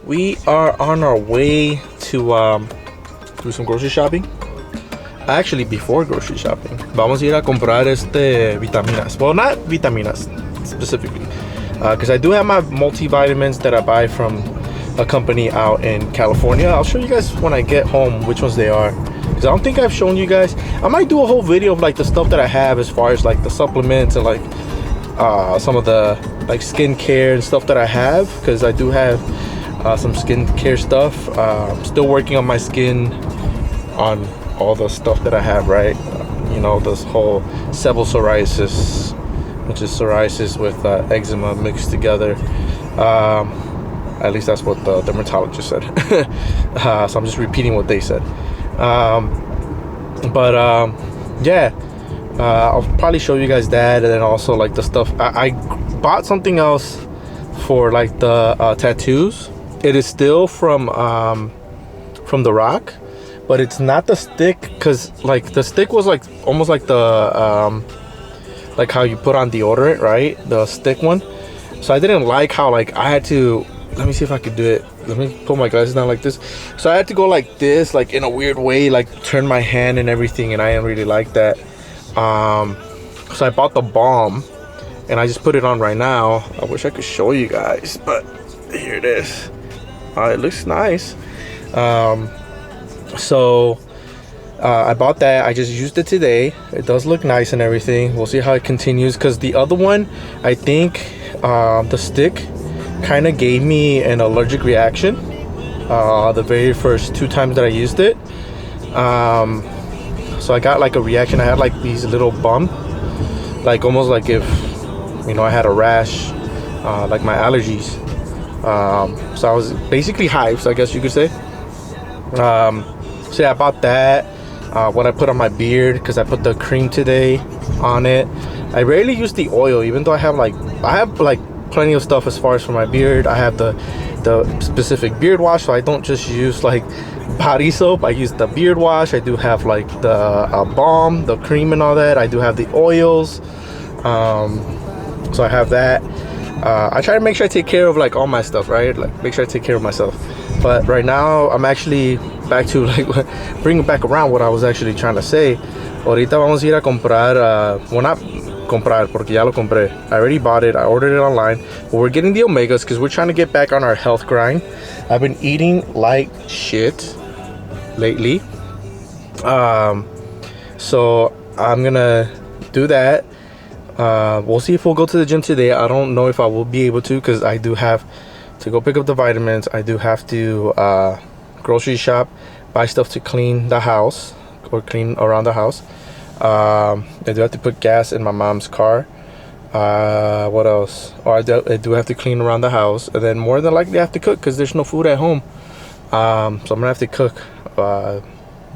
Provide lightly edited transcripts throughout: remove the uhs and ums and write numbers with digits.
We are on our way to do some grocery shopping. Actually, before grocery shopping, vamos a ir a comprar vitaminas. Well, not vitaminas specifically, because I do have my multivitamins that I buy from a company out in California. I'll show you guys when I get home which ones they are, because I don't think I've shown you guys. I might do a whole video of like the stuff that I have as far as like the supplements and like some of the like skincare and stuff that I have, because I do have some skincare stuff. I'm still working on my skin, on all the stuff that I have, right? You know, this whole sebal psoriasis, which is psoriasis with eczema mixed together. At least that's what the dermatologist said. So I'm just repeating what they said. Yeah, I'll probably show you guys that, and then also like the stuff. I bought something else for like the tattoos. It is still from The Rock, but it's not the stick, because like the stick was like almost like the like how you put on deodorant, right? The stick one. So I didn't like how like I had to, let me see if I could do it. Let me pull my glasses down like this. So I had to go like this, like in a weird way, like turn my hand and everything, and I didn't really like that. So I bought the balm and I just put it on right now. I wish I could show you guys, but here it is. It looks nice. So I bought that. I just used it today. It does look nice and everything. We'll see how it continues, because the other one, I think the stick kind of gave me an allergic reaction the very first 2 times that I used it. So I got like a reaction. I had like these little bump, like almost like if, you know, I had a rash, like my allergies. So I was basically hives, I guess you could say. So yeah, I bought that. What I put on my beard, because I put the cream today on it. I rarely use the oil, even though I have like plenty of stuff as far as for my beard. I have the specific beard wash, so I don't just use like body soap. I use the beard wash. I do have like the balm, the cream and all that. I do have the oils. So I have that. I try to make sure I take care of like all my stuff, right? Like make sure I take care of myself. But right now I'm actually back to like bringing back around what I was actually trying to say. Ahorita vamos a ir a comprar, well, not comprar porque ya lo compré. I already bought it. I ordered it online. But we're getting the omegas because we're trying to get back on our health grind. I've been eating like shit lately. So I'm gonna do that. We'll see if we'll go to the gym today. I don't know if I will be able to, because I do have to go pick up the vitamins. I do have to grocery shop, buy stuff to clean the house or clean around the house. I do have to put gas in my mom's car. What else? I do have to clean around the house, and then more than likely I have to cook, because there's no food at home. So I'm gonna have to cook,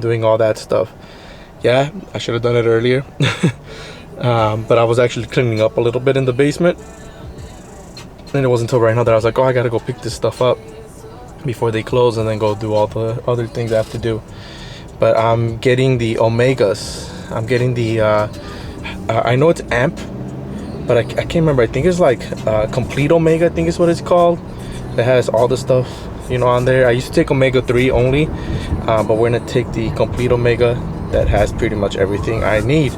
doing all that stuff. Yeah, I should have done it earlier. But I was actually cleaning up a little bit in the basement, and it wasn't until right now that I was like, oh, I gotta go pick this stuff up before they close, and then go do all the other things I have to do. But I'm getting the omegas. I'm getting the I know it's amp, but I can't remember. I think it's like complete omega, I think is what it's called. It has all the stuff, you know, on there. I used to take omega-3 only, but we're gonna take the complete omega that has pretty much everything I need.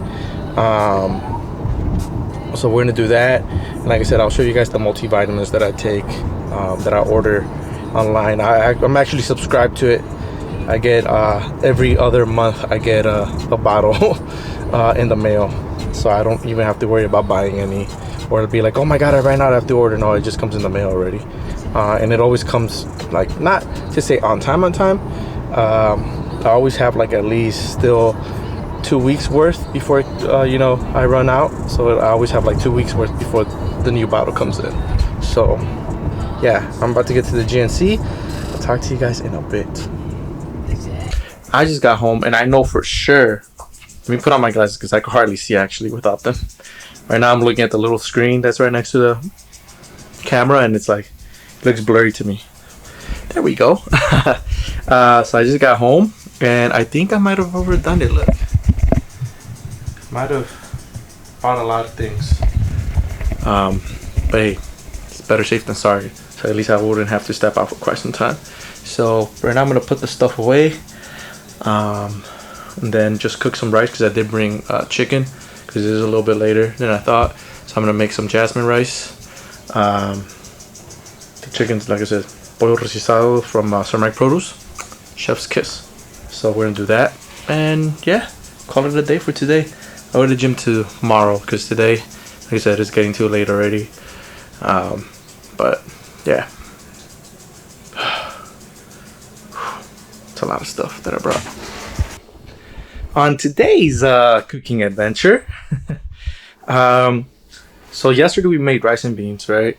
So we're gonna do that, and like I said, I'll show you guys the multivitamins that I take, that I order online. I'm actually subscribed to it. I get every other month I get a bottle in the mail, so I don't even have to worry about buying any, or it'll be like, oh my god, I ran out, I have to order. No, it just comes in the mail already. And it always comes, like, not to say on time. I always have like at least still 2 weeks worth before you know, I run out. So I always have like 2 weeks worth before the new bottle comes in. So yeah, I'm about to get to the GNC. I'll talk to you guys in a bit. I just got home, and I know for sure, let me put on my glasses because I can hardly see actually without them. Right now I'm looking at the little screen that's right next to the camera, and it's like, it looks blurry to me. There we go. So I just got home, and I think I might have overdone it. Look, might have bought a lot of things, but hey, it's better safe than sorry. so at least I wouldn't have to step out for quite some time. So right now I'm gonna put the stuff away, and then just cook some rice because I did bring chicken because it is a little bit later than I thought. So I'm gonna make some jasmine rice. The chicken's, like I said, pollo rostizado from Ceramic Produce, chef's kiss. So we're gonna do that, and yeah, call it a day for today. I'll go to the gym tomorrow because today, like I said, it's getting too late already. But yeah, it's a lot of stuff that I brought. On today's cooking adventure, so yesterday we made rice and beans, right?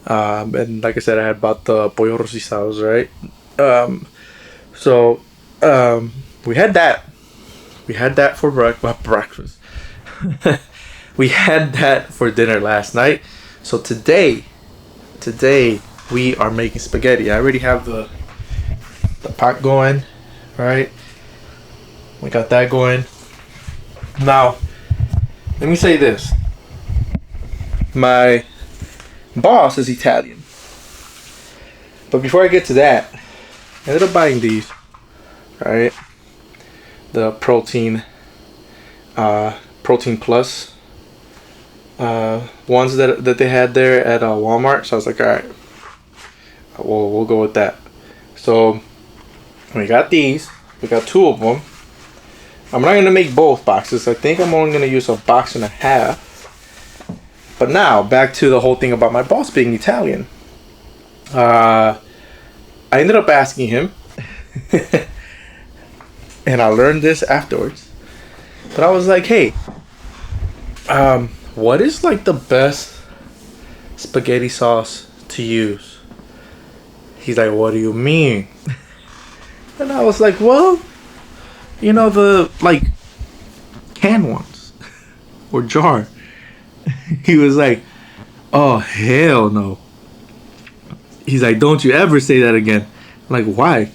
And like I said, I had bought the pollo rostizados, right? We had that. We had that for breakfast. We had that for dinner last night. So today we are making spaghetti. I already have the pot going, right? We got that going. Now, let me say this. My boss is Italian. But before I get to that, I ended up buying these, right? The protein plus ones that they had there at Walmart. So I was like, all right, we'll go with that. So we got these. We got 2 of them. I'm not gonna make both boxes. I think I'm only gonna use a box and a half. But now back to the whole thing about my boss being Italian. I ended up asking him, and I learned this afterwards. But I was like, hey, what is like the best spaghetti sauce to use? He's like, what do you mean? And I was like, well, you know, the like canned ones or jar. He was like, oh hell no. He's like, don't you ever say that again. I'm like, why?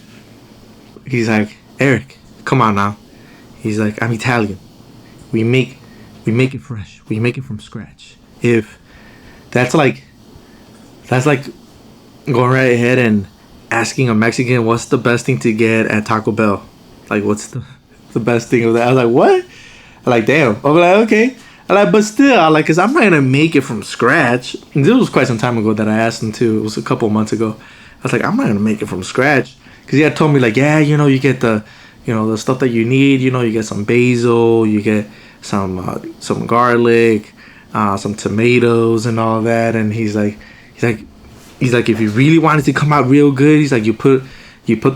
He's like, Eric, come on now. He's like, I'm Italian. We make it fresh. We make it from scratch. If that's like going right ahead and asking a Mexican what's the best thing to get at Taco Bell. Like, what's the best thing of that? I was like, what? I'm like, damn. I'm like, okay. I'm like, but still, I like, cause I'm not gonna make it from scratch. And this was quite some time ago that I asked him too. It was a couple of months ago. I was like, I'm not gonna make it from scratch. Cause he had told me like, yeah, you know, you get the stuff that you need. You know, you get some basil, you get some garlic, some tomatoes and all that. And he's like, if you really want it to come out real good, he's like, you put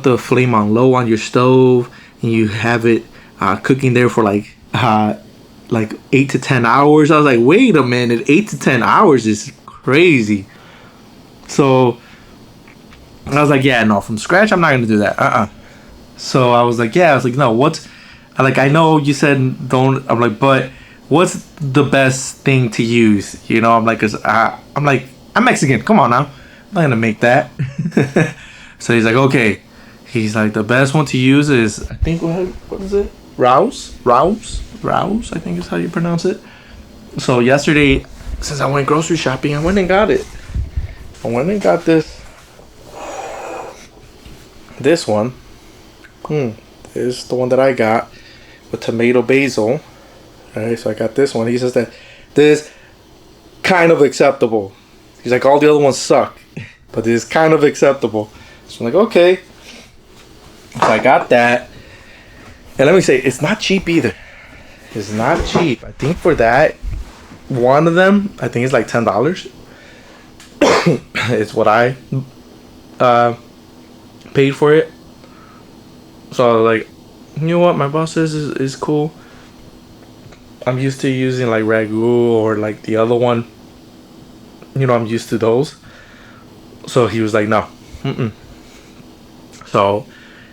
the flame on low on your stove and you have it cooking there for like 8 to 10 hours. I was like, wait a minute, 8 to 10 hours is crazy. So I was like, yeah, no, from scratch, I'm not gonna do that. So I was like, no, I know you said don't. I'm like, but what's the best thing to use? You know, I'm like, I'm Mexican. Come on now, I'm not gonna make that. So he's like, okay. He's like, the best one to use is, I think, what is it? Rouse, I think is how you pronounce it. So yesterday, since I went grocery shopping, I went and got it. I went and got this one. This is the one that I got with tomato basil. Alright, so I got this one. He says that this is kind of acceptable. He's like, all the other ones suck, but this is kind of acceptable. So I'm like, okay. So I got that. And let me say, it's not cheap either. It's not cheap. I think for that, one of them, I think it's like $10. It's what I paid for it. So I was like, you know what, my boss says is cool. I'm used to using like ragu or like the other one. You know, I'm used to those. So he was like, no. So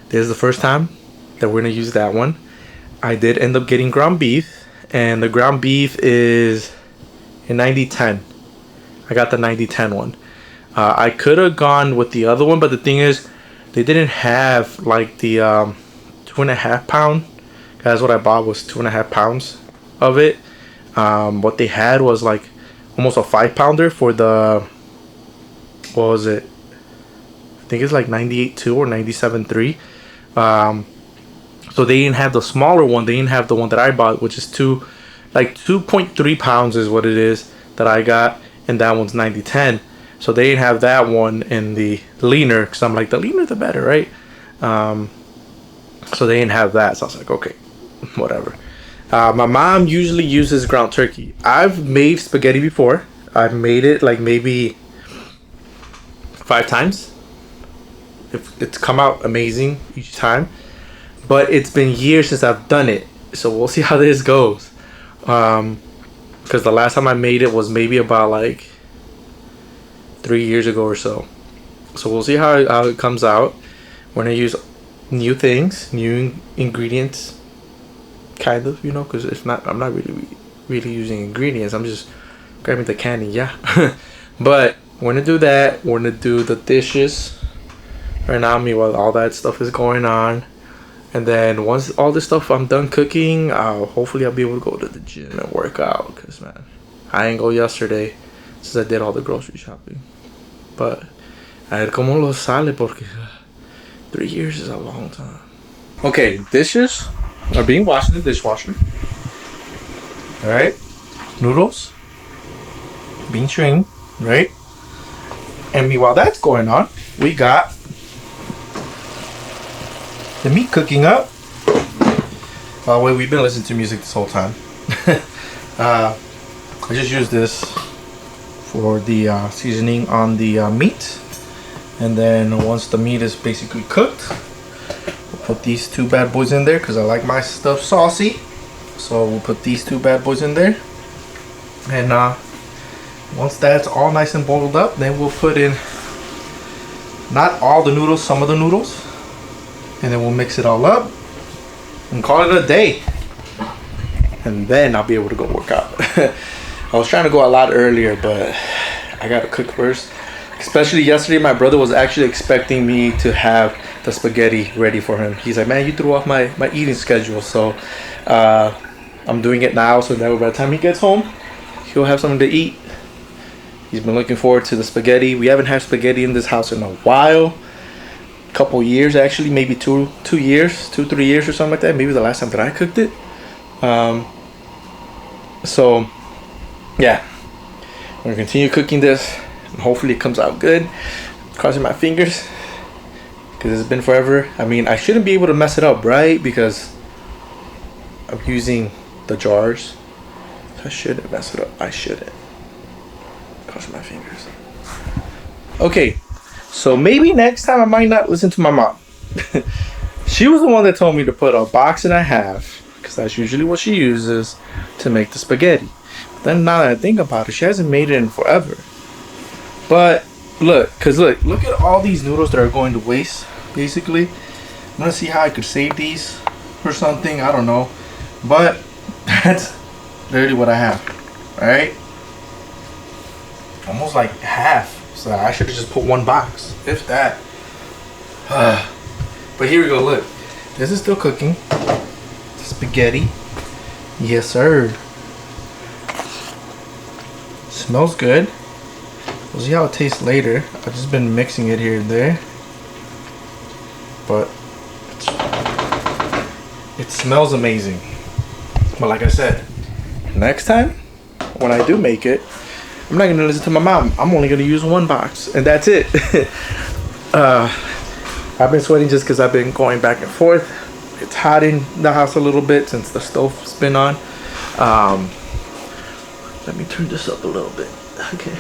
this is the first time that we're gonna use that one. I did end up getting ground beef, and the ground beef is a 90-10. I got the 90-10 one. I could have gone with the other one, but the thing is, they didn't have like the 2.5 pound. That's what I bought, was 2.5 pounds of it. What they had was like almost a 5 pounder for the, what was it? think it's like 98.2 or 97.3. So they didn't have the smaller one. They didn't have the one that I bought, which is 2.3 pounds is what it is that I got, and that one's 90.10. So they didn't have that one in the leaner, because I'm like, the leaner the better, right? So they didn't have that. So I was like, okay, whatever. My mom usually uses ground turkey. I've made spaghetti before. I've made it like maybe 5 times. It's come out amazing each time. But it's been years since I've done it. So we'll see how this goes. Because the last time I made it was maybe about like 3 years ago or so. So we'll see how it comes out. We're going to use new things, new ingredients. Kind of, you know, because it's not, I'm not really using ingredients. I'm just grabbing the candy, yeah. But we're going to do that. We're going to do the dishes right now, meanwhile all that stuff is going on. And then once all this stuff I'm done cooking, hopefully I'll be able to go to the gym and work out. Because, man, I didn't go yesterday since I did all the grocery shopping. But a ver cómo lo sale, porque 3 years is a long time. Okay, dishes are being washed in the dishwasher. Alright, noodles being strained, right? And meanwhile that's going on, we got the meat cooking up. By the way, we've been listening to music this whole time. I just used this for the seasoning on the meat. And then once the meat is basically cooked, we'll put these 2 bad boys in there because I like my stuff saucy. So we'll put these 2 bad boys in there. And once that's all nice and boiled up, then we'll put in not all the noodles, some of the noodles. And then we'll mix it all up and call it a day. And then I'll be able to go work out. I was trying to go a lot earlier, but I gotta cook first. Especially yesterday, my brother was actually expecting me to have the spaghetti ready for him. He's like, man, you threw off my eating schedule. So I'm doing it now, so that by the time he gets home, he'll have something to eat. He's been looking forward to the spaghetti. We haven't had spaghetti in this house in a while. Couple years actually, maybe 2 years, 3 years or something like that. Maybe the last time that I cooked it. So yeah, I'm gonna continue cooking this and hopefully it comes out good. Crossing my fingers because it's been forever. I mean, I shouldn't be able to mess it up, right? Because I'm using the jars, so I shouldn't mess it up. I shouldn't. Crossing my fingers. Okay, so maybe next time I might not listen to my mom. She was the one that told me to put a box and a half, because that's usually what she uses to make the spaghetti. But then now that I think about it, she hasn't made it in forever. But look at all these noodles that are going to waste, basically. I'm gonna see how I could save these or something, I don't know. But that's literally what I have, alright? Almost like half. So I should have just put 1 box, if that. But here we go, look. This is still cooking. Spaghetti. Yes, sir. Smells good. We'll see how it tastes later. I've just been mixing it here and there. But it smells amazing. But like I said, next time when I do make it, I'm not going to listen to my mom. I'm only going to use 1 box. And that's it. I've been sweating just because I've been going back and forth. It's hot in the house a little bit since the stove's been on. Let me turn this up a little bit. Okay.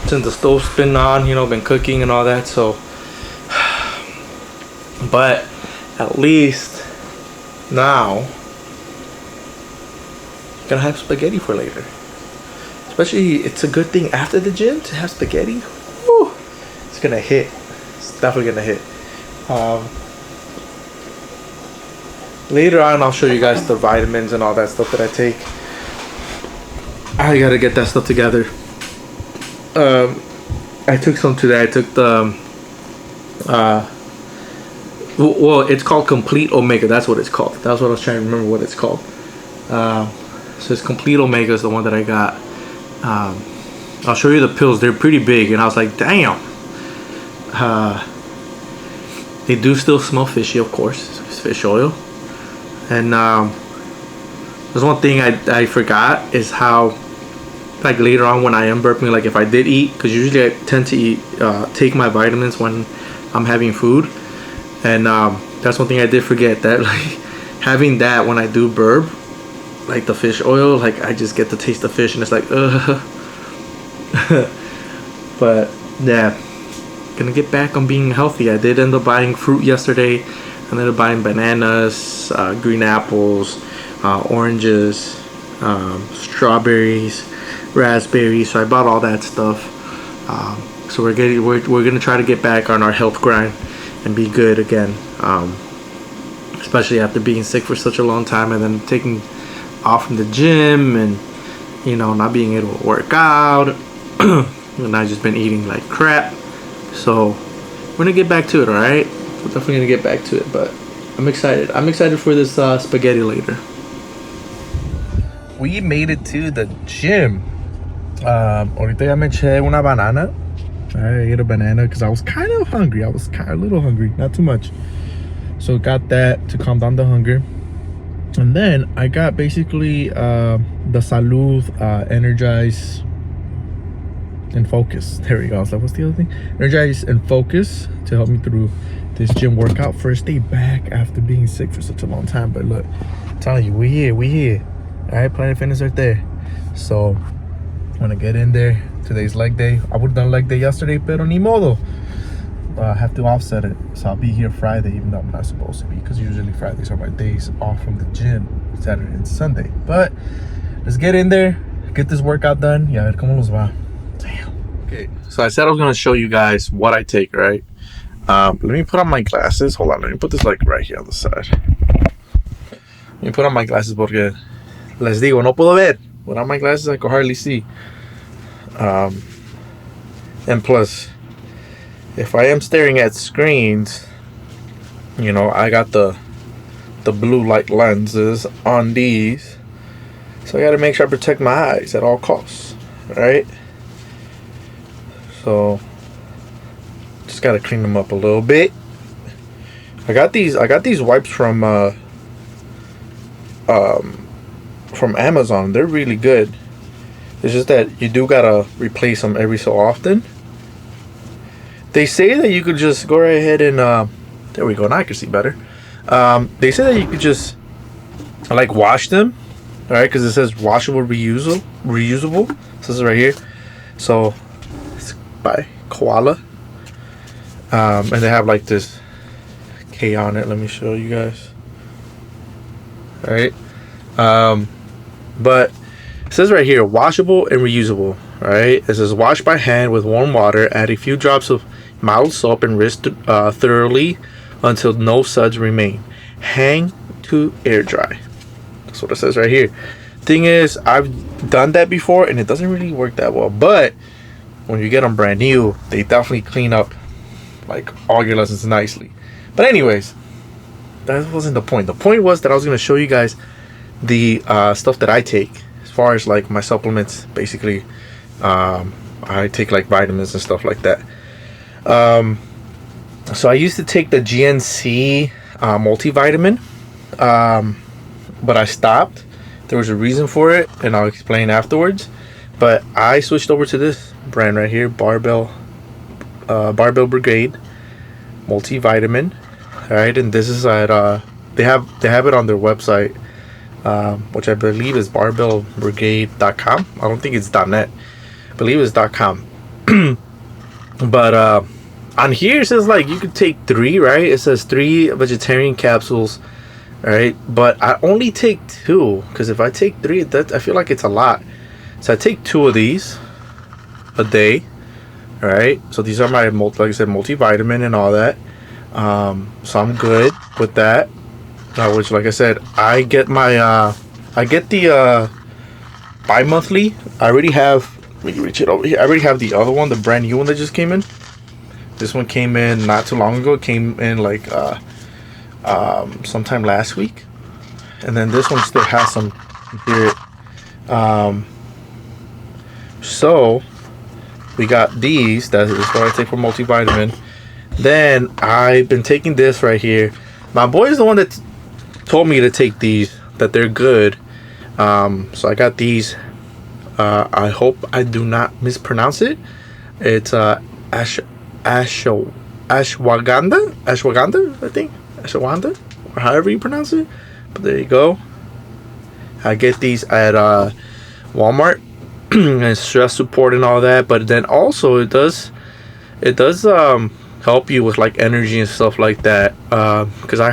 Since the stove's been on, you know, been cooking and all that. So, but at least now, I'm gonna have spaghetti for later. Especially, it's a good thing after the gym to have spaghetti. Woo, it's gonna hit. It's definitely gonna hit. Later on, I'll show you guys the vitamins and all that stuff that I take. I gotta get that stuff together. I took some today. I took the well, it's called Complete Omega. That's what it's called. That's what I was trying to remember what it's called. So it's Complete Omega is the one that I got. I'll show you the pills. They're pretty big, and I was like, damn. They do still smell fishy, of course. It's fish oil. And there's one thing I forgot is how, like later on when I am burping, like if I did eat, because usually I tend to eat, take my vitamins when I'm having food, and that's one thing I did forget, that like having that when I do burp, like the fish oil, like I just get to taste the fish and it's like ugh. But yeah, gonna get back on being healthy. I did end up buying fruit yesterday. I ended up buying bananas, green apples, oranges, strawberries, raspberries. So I bought all that stuff. So we're gonna try to get back on our health grind and be good again. Especially after being sick for such a long time and then taking off from the gym and not being able to work out. And I've just been eating like crap. So we're gonna get back to it, all right? We're definitely gonna get back to it, but I'm excited. I'm excited for this spaghetti later. We made it to the gym. Ahorita ya me eché una banana. I ate a banana because I was kind of hungry. I was kind of a little hungry, not too much. So got that to calm down the hunger. And then I got basically the Salud Energize and Focus. There we go. I was like, what's the other thing? Energize and Focus to help me through this gym workout. First day back after being sick for such a long time. But look, I'm telling you, we here. All right, Planet Fitness right there. So I'm gonna get in there. Today's leg day. I would have done leg day yesterday, pero ni modo. I have to offset it, so I'll be here Friday, even though I'm not supposed to be, because usually Fridays are my days off from the gym, Saturday and Sunday. But let's get in there, get this workout done. Y a ver cómo los va. Damn. Okay, so I said I was gonna show you guys what I take, right? Let me put on my glasses. Hold on, let me put this like right here on the side. Let me put on my glasses porque les digo, no puedo ver. Without my glasses, I can hardly see. And plus, if I am staring at screens, I got the blue light lenses on these, so I got to make sure I protect my eyes at all costs, right? So just got to clean them up a little bit. I got these wipes from Amazon. They're really good. It's just that you do gotta replace them every so often. They say that you could just go right ahead and there we go, now I can see better. They say that you could just like wash them, right? Because it says washable, reusable. It says it right here. So it's by Koala, and they have like this K on it. Let me show you guys. All right, but it says right here, washable and reusable. Right? It says wash by hand with warm water. Add a few drops of mild soap and rinse thoroughly until no suds remain. Hang to air dry. That's what it says right here. Thing is, I've done that before and it doesn't really work that well. But when you get them brand new, they definitely clean up like all your lessons nicely. But anyways, that wasn't the point. The point was that I was going to show you guys the stuff that I take as far as like my supplements, basically. I take like vitamins and stuff like that. So I used to take the GNC multivitamin, but I stopped. There was a reason for it, and I'll explain afterwards. But I switched over to this brand right here, Barbell Brigade multivitamin. All right, and this is at they have it on their website, which I believe is barbellbrigade.com. I don't think it's .net. I believe it's .com. But on here it says like you could take 3, right? It says 3 vegetarian capsules, right? But I only take 2 because if I take 3, that I feel like it's a lot. So I take 2 of these a day, right? So these are my like I said, multivitamin and all that. So I'm good with that. Which, like I said, I get my I get the bi-monthly. I already have. Let me reach it over here. I already have the other one, the brand new one that just came in. This one came in not too long ago. It came in like sometime last week, and then this one still has some here. So we got these. That is what I take for multivitamin. Then I've been taking this right here. My boy is the one that told me to take these, that they're good. So I got these. I hope I do not mispronounce it. It's ashwagandha, I think, ashwagandha, or however you pronounce it. But there you go. I get these at Walmart and stress support and all that. But then also it does help you with like energy and stuff like that. Because I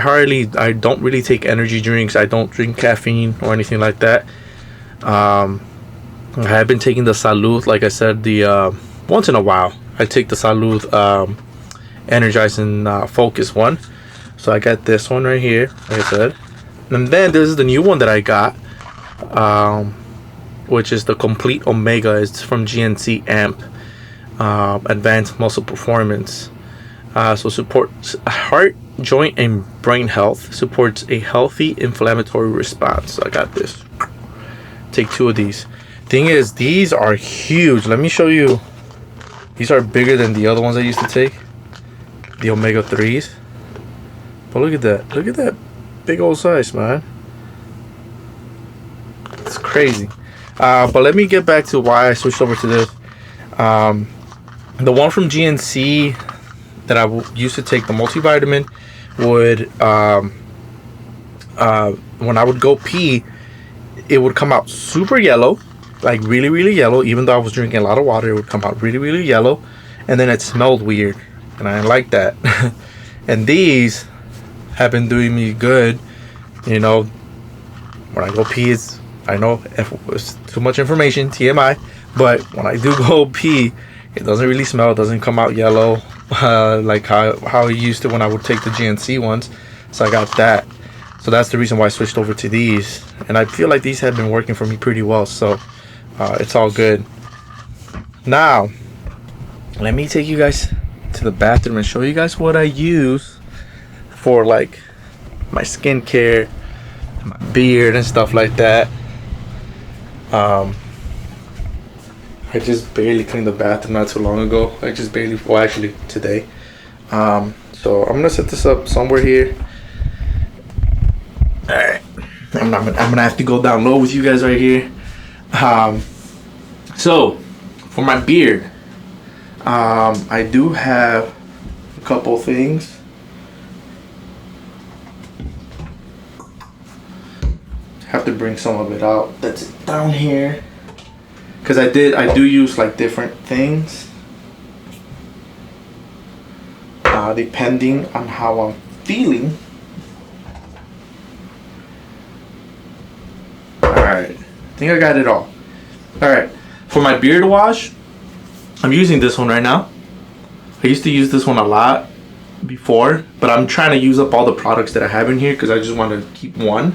don't really take energy drinks. I don't drink caffeine or anything like that. I have been taking the Salud, like I said, the once in a while. I take the Salud energizing focus one. So I got this one right here, like I said. And then this is the new one that I got, which is the Complete Omega. It's from GNC Amp, Advanced Muscle Performance. So supports heart, joint, and brain health. Supports a healthy inflammatory response. So I got this. Take 2 of these. Thing is, these are huge. Let me show you. These are bigger than the other ones I used to take, the omega 3s. But look at that. Look at that big old size, man. It's crazy. But let me get back to why I switched over to this. The one from GNC that I used to take, the multivitamin, would when I would go pee, it would come out super yellow, like really, really yellow. Even though I was drinking a lot of water, it would come out really, really yellow, and then it smelled weird, and I didn't like that. And these have been doing me good. You know, when I go pee, I know if it's too much information, TMI, but when I do go pee, it doesn't really smell. It doesn't come out yellow like how it used to when I would take the GNC ones. So I got that. So that's the reason why I switched over to these. And I feel like these have been working for me pretty well. So it's all good. Now, let me take you guys to the bathroom and show you guys what I use for like my skincare, my beard and stuff like that. I just barely cleaned the bathroom not too long ago. Well, actually today. So I'm gonna set this up somewhere here. All right, I'm gonna have to go down low with you guys right here. So for my beard, I do have a couple things. Have to bring some of it out. That's down here. Because I do use like different things depending on how I'm feeling. Alright, I think I got it all. Alright, for my beard wash, I'm using this one right now. I used to use this one a lot before, but I'm trying to use up all the products that I have in here because I just want to keep one.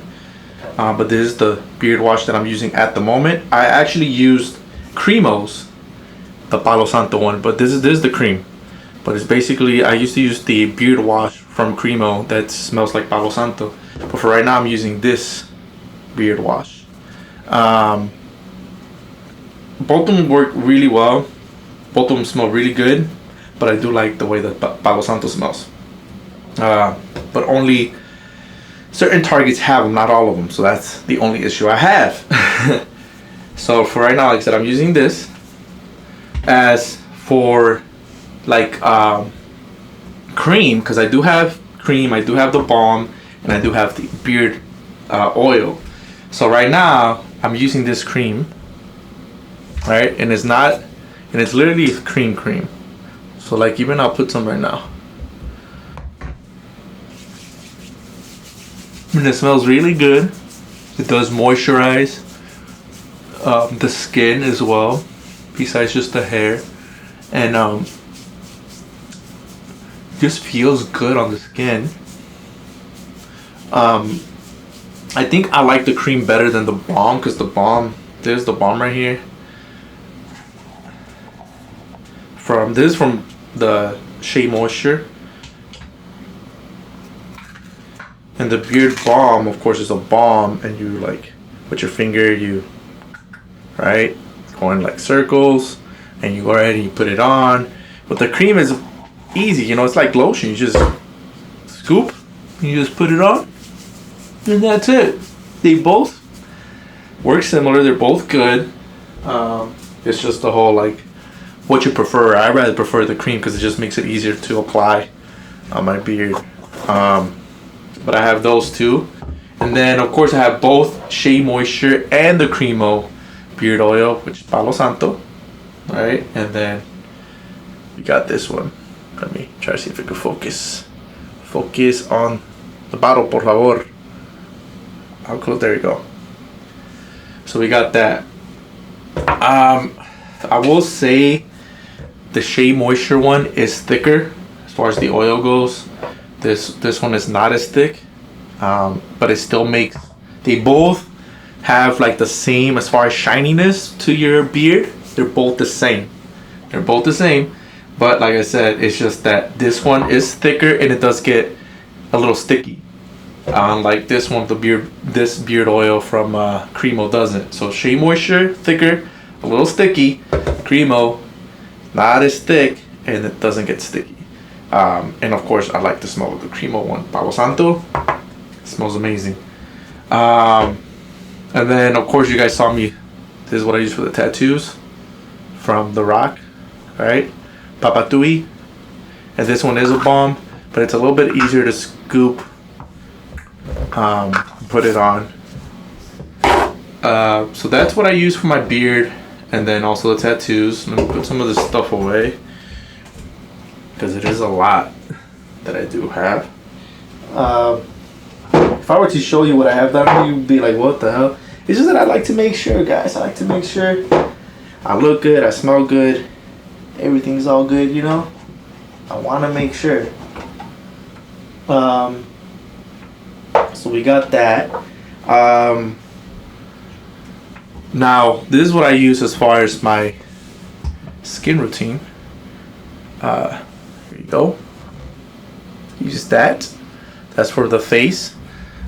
But this is the beard wash that I'm using at the moment. I actually used Cremos, the Palo Santo one, but this is the cream. But it's basically, I used to use the beard wash from Cremo that smells like Palo Santo, but for right now I'm using this beard wash. Both of them work really well. Both of them smell really good, but I do like the way that Palo Santo smells. But only certain Targets have them, not all of them, so that's the only issue I have. So for right now, like I said, I'm using this. As for like cream, because I do have cream, I do have the balm, and I do have the beard oil. So right now I'm using this cream, right? And it's literally cream. So like, even I'll put some right now. And it smells really good. It does moisturize the skin as well, besides just the hair, and just feels good on the skin. I think I like the cream better than the balm, because the balm, there's the balm right here. This is from the Shea Moisture. And the beard balm, of course, is a balm, and you like with your finger, you go in like circles, and you go ahead and you put it on. But the cream is easy. You know, it's like lotion. You just scoop, you just put it on, and that's it. They both work similar. They're both good. It's just the whole like what you prefer. I rather prefer the cream because it just makes it easier to apply on my beard. But I have those two, and then of course I have both Shea Moisture and the Cremo beard oil, which is Palo Santo. All right, and then we got this one. Let me try to see if it can focus. Focus on the bottle, por favor. How close? There you go. So we got that. I will say the Shea Moisture one is thicker as far as the oil goes. This one is not as thick, but it still makes. They both have like the same as far as shininess to your beard. They're both the same. They're both the same, but like I said, it's just that this one is thicker and it does get a little sticky. Like this one, this beard oil from Cremo doesn't. So Shea Moisture thicker, a little sticky. Cremo not as thick, and it doesn't get sticky. And of course, I like the smell of the Cremo one. Palo Santo, it smells amazing. And then of course, you guys saw me. This is what I use for the tattoos from The Rock, right? Papatui. And this one is a balm, but it's a little bit easier to scoop. Put it on. So that's what I use for my beard, and then also the tattoos. Let me put some of this stuff away because it is a lot that I do have. If I were to show you what I have done, you'd be like, "What the hell?" It's just that I like to make sure, guys. I like to make sure I look good, I smell good, everything's all good. You know, I want to make sure. So we got that. Now this is what I use as far as my skin routine. Here you go. Use that. That's for the face.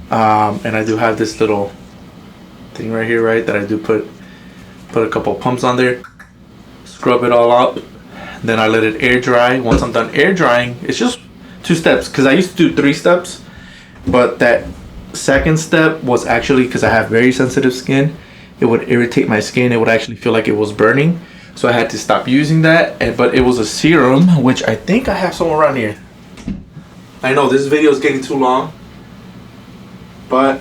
And I do have this little thing right here, right? That I do put a couple pumps on there. Scrub it all up. Then I let it air dry. Once I'm done air drying, it's just 2 steps. Because I used to do 3 steps. But that second step was actually because I have very sensitive skin. It would irritate my skin. It would actually feel like it was burning. So I had to stop using that. But it was a serum, which I think I have somewhere around here. I know this video is getting too long, but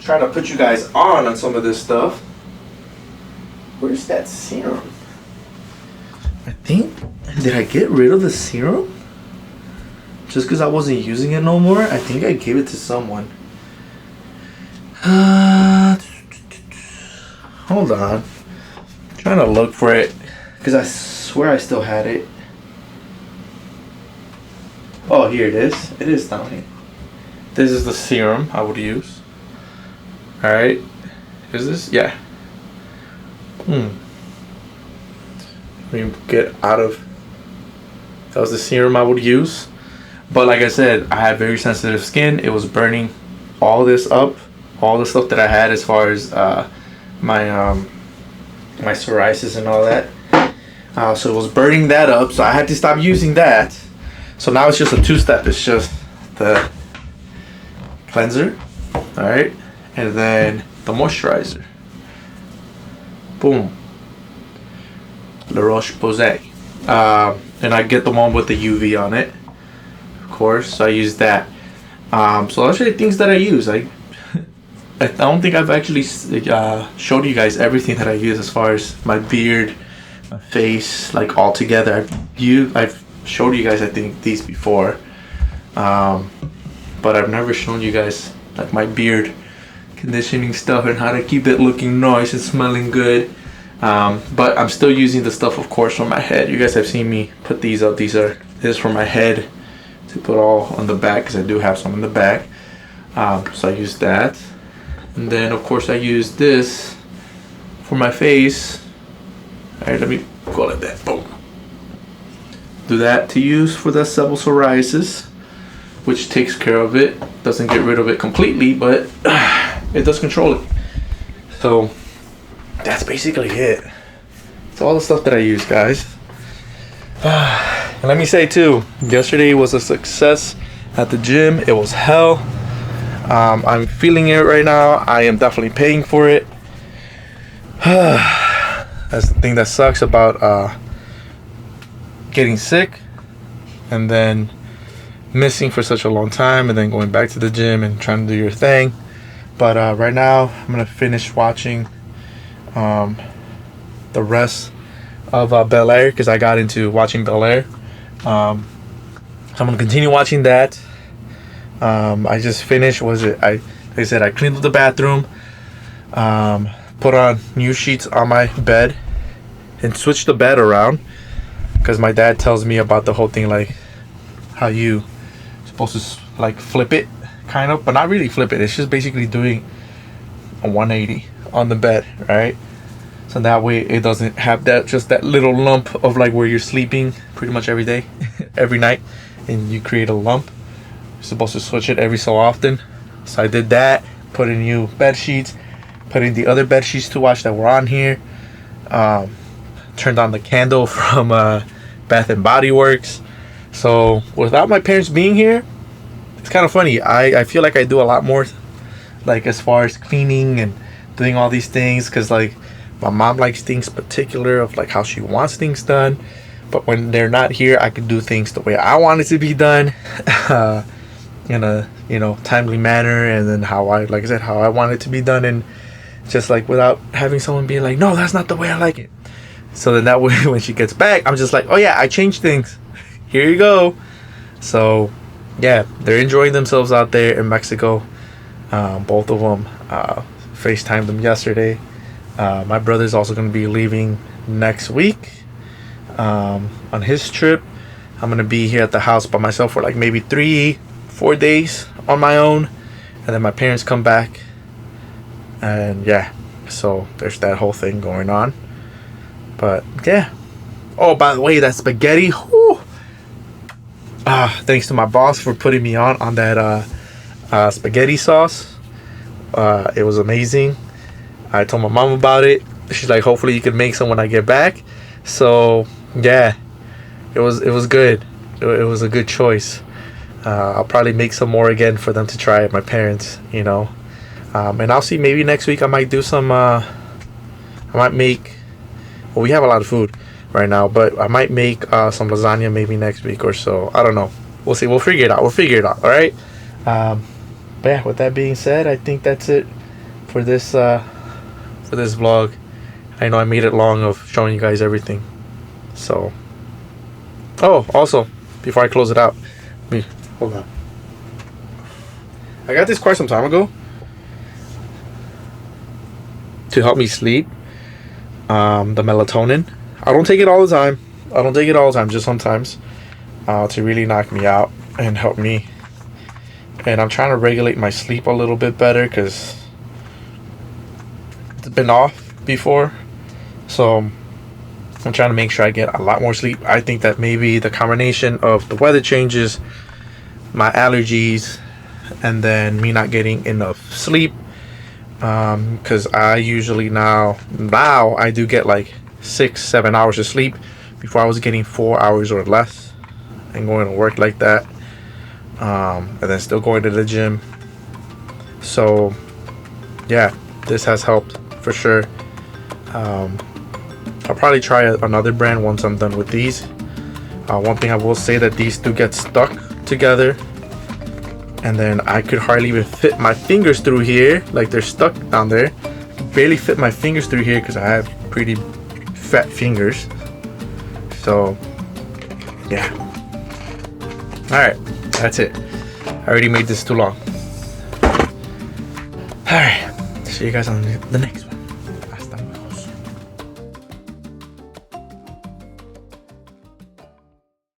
trying to put you guys on some of this stuff. Where's that serum? I think, did I get rid of the serum? Just because I wasn't using it no more? I think I gave it to someone. Hold on. I'm trying to look for it because I swear I still had it. Oh, here it is. It is down here. This is the serum I would use. Alright. Is this? Yeah. Let me get out of. That was the serum I would use. But like I said, I had very sensitive skin. It was burning all this up. All the stuff that I had as far as my psoriasis and all that. So it was burning that up. So I had to stop using that. So now it's just a 2-step. It's just the cleanser. Alright. And then the moisturizer. Boom. La Roche-Posay. And I get the one with the UV on it. Of course. So I use that. So I'll show you things that I use. I don't think I've actually showed you guys everything that I use as far as my beard, my face, like all together. I've showed you guys I think these before, but I've never shown you guys like my beard conditioning stuff and how to keep it looking nice and smelling good. But I'm still using the stuff, of course, from my head. You guys have seen me put these up. This is for my head to put all on the back because I do have some in the back. So I use that. And then of course I use this for my face. Alright, let me go like that. Boom. Do that to use for the sebal psoriasis, which takes care of it. Doesn't get rid of it completely, but it does control it. So that's basically it. It's all the stuff that I use, guys. And let me say too, yesterday was a success at the gym. It was hell. I'm feeling it right now. I am definitely paying for it. That's the thing that sucks about getting sick and then missing for such a long time and then going back to the gym and trying to do your thing. But right now I'm gonna finish watching the rest of Bel Air, because I got into watching Bel Air. So I'm gonna continue watching that. I just finished. Like I said, I cleaned up the bathroom, put on new sheets on my bed, and switched the bed around, because my dad tells me about the whole thing, like how you supposed to like flip it, kind of, but not really flip it. It's just basically doing a 180 on the bed, right? So that way it doesn't have that little lump of like where you're sleeping pretty much every day, every night, and you create a lump. You're supposed to switch it every so often. So I did that, put in new bed sheets, put in the other bed sheets to watch that were on here. Turned on the candle from Bath and Body Works. So without my parents being here, it's kind of funny. I feel like I do a lot more, like as far as cleaning and doing all these things, because like my mom likes things particular of like how she wants things done. But when they're not here, I can do things the way I want it to be done, in a timely manner, and then how I want it to be done, and just like without having someone being like, no, that's not the way I like it. So then that way when she gets back, I'm just like, oh yeah, I changed things. Here you go. So yeah, they're enjoying themselves out there in Mexico. Both of them FaceTimed them yesterday. My brother's also going to be leaving next week on his trip. I'm going to be here at the house by myself for like maybe 3-4 days on my own, and then my parents come back, and yeah, so there's that whole thing going on. But yeah. Oh, by the way, that spaghetti, whew. Thanks to my boss for putting me on that spaghetti sauce. It was amazing. I told my mom about it. She's like, hopefully you can make some when I get back. So yeah, it was good. It was a good choice. I'll probably make some more again for them to try it, my parents, and I'll see, maybe next week I might do some I might make, well, we have a lot of food right now, but I might make some lasagna maybe next week or so. I don't know, we'll see. We'll figure it out. All right. But yeah, with that being said, I think that's it for this vlog. I know I made it long of showing you guys everything. So, oh, also, before I close it out, hold on. I got this quite some time ago to help me sleep. The melatonin. I don't take it all the time. Just sometimes, to really knock me out and help me. And I'm trying to regulate my sleep a little bit better, because it's been off before. So I'm trying to make sure I get a lot more sleep. I think that maybe the combination of the weather changes, my allergies, and then me not getting enough sleep, because I usually now I do get like 6-7 hours of sleep. Before I was getting 4 hours or less and going to work like that, and then still going to the gym. So yeah, this has helped for sure. I'll probably try another brand once I'm done with these. One thing I will say, that these do get stuck together, and then I could hardly even fit my fingers through here. Like, they're stuck down there. I could barely fit my fingers through here because I have pretty fat fingers. So yeah, alright, that's it. I already made this too long. Alright, see you guys on the next one.